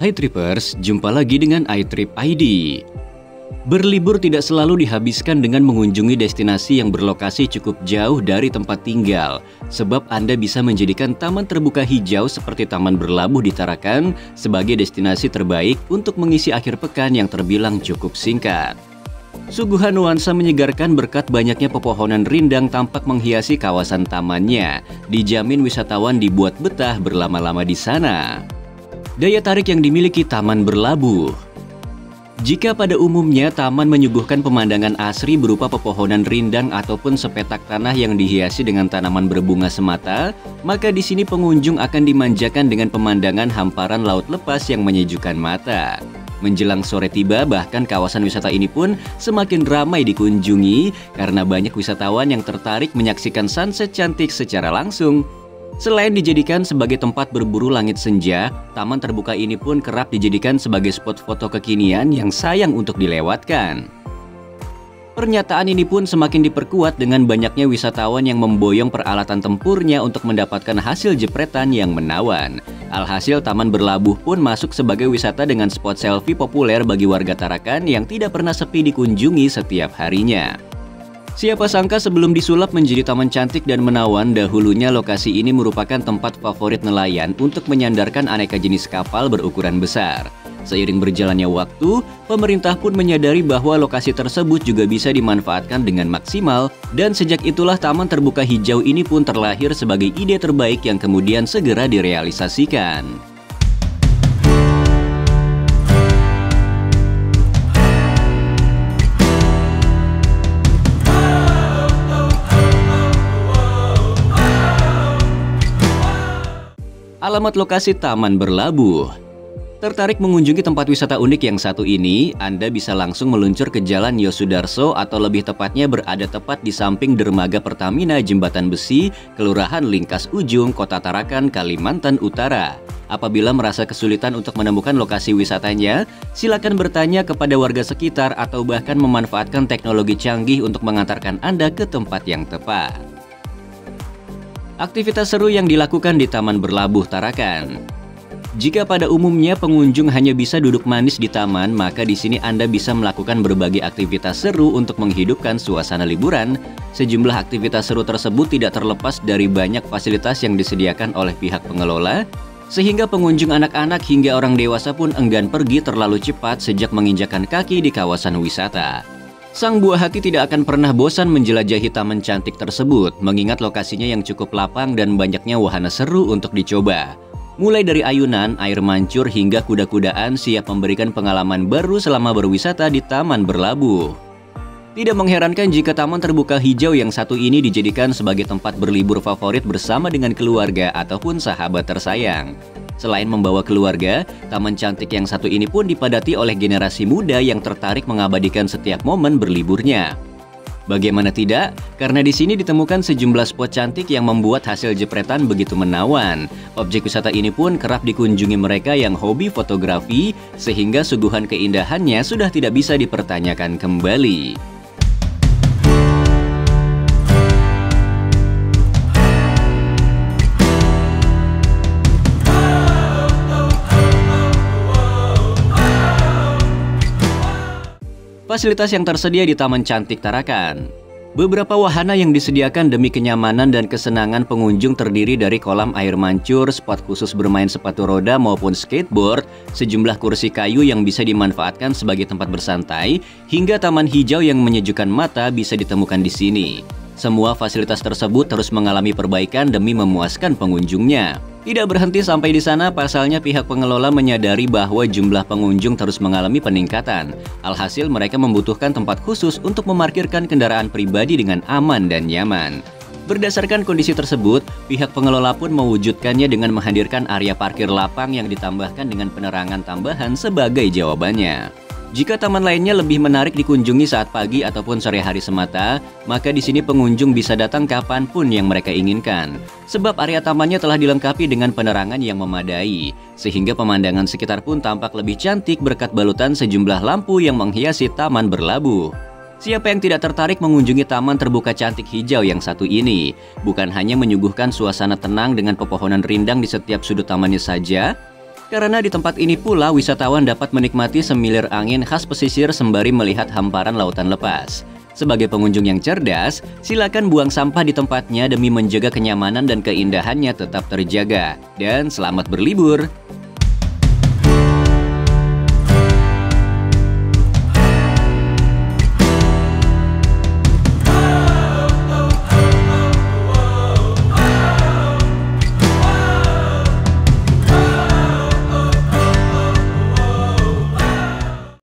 iTrippers, jumpa lagi dengan iTrip ID. Berlibur tidak selalu dihabiskan dengan mengunjungi destinasi yang berlokasi cukup jauh dari tempat tinggal, sebab Anda bisa menjadikan taman terbuka hijau seperti Taman Berlabuh di Tarakan sebagai destinasi terbaik untuk mengisi akhir pekan yang terbilang cukup singkat. Suguhan nuansa menyegarkan berkat banyaknya pepohonan rindang tampak menghiasi kawasan tamannya. Dijamin wisatawan dibuat betah berlama-lama di sana. Daya tarik yang dimiliki Taman Berlabuh. Jika pada umumnya taman menyuguhkan pemandangan asri berupa pepohonan rindang ataupun sepetak tanah yang dihiasi dengan tanaman berbunga semata, maka di sini pengunjung akan dimanjakan dengan pemandangan hamparan laut lepas yang menyejukkan mata. Menjelang sore tiba, bahkan kawasan wisata ini pun semakin ramai dikunjungi karena banyak wisatawan yang tertarik menyaksikan sunset cantik secara langsung. Selain dijadikan sebagai tempat berburu langit senja, taman terbuka ini pun kerap dijadikan sebagai spot foto kekinian yang sayang untuk dilewatkan. Pernyataan ini pun semakin diperkuat dengan banyaknya wisatawan yang memboyong peralatan tempurnya untuk mendapatkan hasil jepretan yang menawan. Alhasil Taman Berlabuh pun masuk sebagai wisata dengan spot selfie populer bagi warga Tarakan yang tidak pernah sepi dikunjungi setiap harinya. Siapa sangka sebelum disulap menjadi taman cantik dan menawan, dahulunya lokasi ini merupakan tempat favorit nelayan untuk menyandarkan aneka jenis kapal berukuran besar. Seiring berjalannya waktu, pemerintah pun menyadari bahwa lokasi tersebut juga bisa dimanfaatkan dengan maksimal, dan sejak itulah taman terbuka hijau ini pun terlahir sebagai ide terbaik yang kemudian segera direalisasikan. Alamat lokasi Taman Berlabuh. Tertarik mengunjungi tempat wisata unik yang satu ini? Anda bisa langsung meluncur ke Jalan Yosudarso atau lebih tepatnya berada tepat di samping dermaga Pertamina Jembatan Besi, Kelurahan Lingkas Ujung, Kota Tarakan, Kalimantan Utara. Apabila merasa kesulitan untuk menemukan lokasi wisatanya, silakan bertanya kepada warga sekitar atau bahkan memanfaatkan teknologi canggih untuk mengantarkan Anda ke tempat yang tepat. Aktivitas seru yang dilakukan di Taman Berlabuh Tarakan. Jika pada umumnya pengunjung hanya bisa duduk manis di taman, maka di sini Anda bisa melakukan berbagai aktivitas seru untuk menghidupkan suasana liburan. Sejumlah aktivitas seru tersebut tidak terlepas dari banyak fasilitas yang disediakan oleh pihak pengelola, sehingga pengunjung anak-anak hingga orang dewasa pun enggan pergi terlalu cepat sejak menginjakan kaki di kawasan wisata. Sang buah hati tidak akan pernah bosan menjelajahi taman cantik tersebut, mengingat lokasinya yang cukup lapang dan banyaknya wahana seru untuk dicoba. Mulai dari ayunan, air mancur, hingga kuda-kudaan siap memberikan pengalaman baru selama berwisata di Taman Berlabuh. Tidak mengherankan jika taman terbuka hijau yang satu ini dijadikan sebagai tempat berlibur favorit bersama dengan keluarga ataupun sahabat tersayang. Selain membawa keluarga, taman cantik yang satu ini pun dipadati oleh generasi muda yang tertarik mengabadikan setiap momen berliburnya. Bagaimana tidak? Karena di sini ditemukan sejumlah spot cantik yang membuat hasil jepretan begitu menawan. Objek wisata ini pun kerap dikunjungi mereka yang hobi fotografi, sehingga suguhan keindahannya sudah tidak bisa dipertanyakan kembali. Fasilitas yang tersedia di Taman Cantik Tarakan. Beberapa wahana yang disediakan demi kenyamanan dan kesenangan pengunjung terdiri dari kolam air mancur, spot khusus bermain sepatu roda maupun skateboard, sejumlah kursi kayu yang bisa dimanfaatkan sebagai tempat bersantai, hingga taman hijau yang menyejukkan mata bisa ditemukan di sini. Semua fasilitas tersebut terus mengalami perbaikan demi memuaskan pengunjungnya. Tidak berhenti sampai di sana, pasalnya pihak pengelola menyadari bahwa jumlah pengunjung terus mengalami peningkatan. Alhasil mereka membutuhkan tempat khusus untuk memarkirkan kendaraan pribadi dengan aman dan nyaman. Berdasarkan kondisi tersebut, pihak pengelola pun mewujudkannya dengan menghadirkan area parkir lapang yang ditambahkan dengan penerangan tambahan sebagai jawabannya. Jika taman lainnya lebih menarik dikunjungi saat pagi ataupun sore hari semata, maka di sini pengunjung bisa datang kapanpun yang mereka inginkan. Sebab area tamannya telah dilengkapi dengan penerangan yang memadai, sehingga pemandangan sekitar pun tampak lebih cantik berkat balutan sejumlah lampu yang menghiasi Taman Berlabuh. Siapa yang tidak tertarik mengunjungi taman terbuka cantik hijau yang satu ini? Bukan hanya menyuguhkan suasana tenang dengan pepohonan rindang di setiap sudut tamannya saja, Karena di tempat ini pula wisatawan dapat menikmati semilir angin khas pesisir sembari melihat hamparan lautan lepas. Sebagai pengunjung yang cerdas, silakan buang sampah di tempatnya demi menjaga kenyamanan dan keindahannya tetap terjaga. Dan selamat berlibur!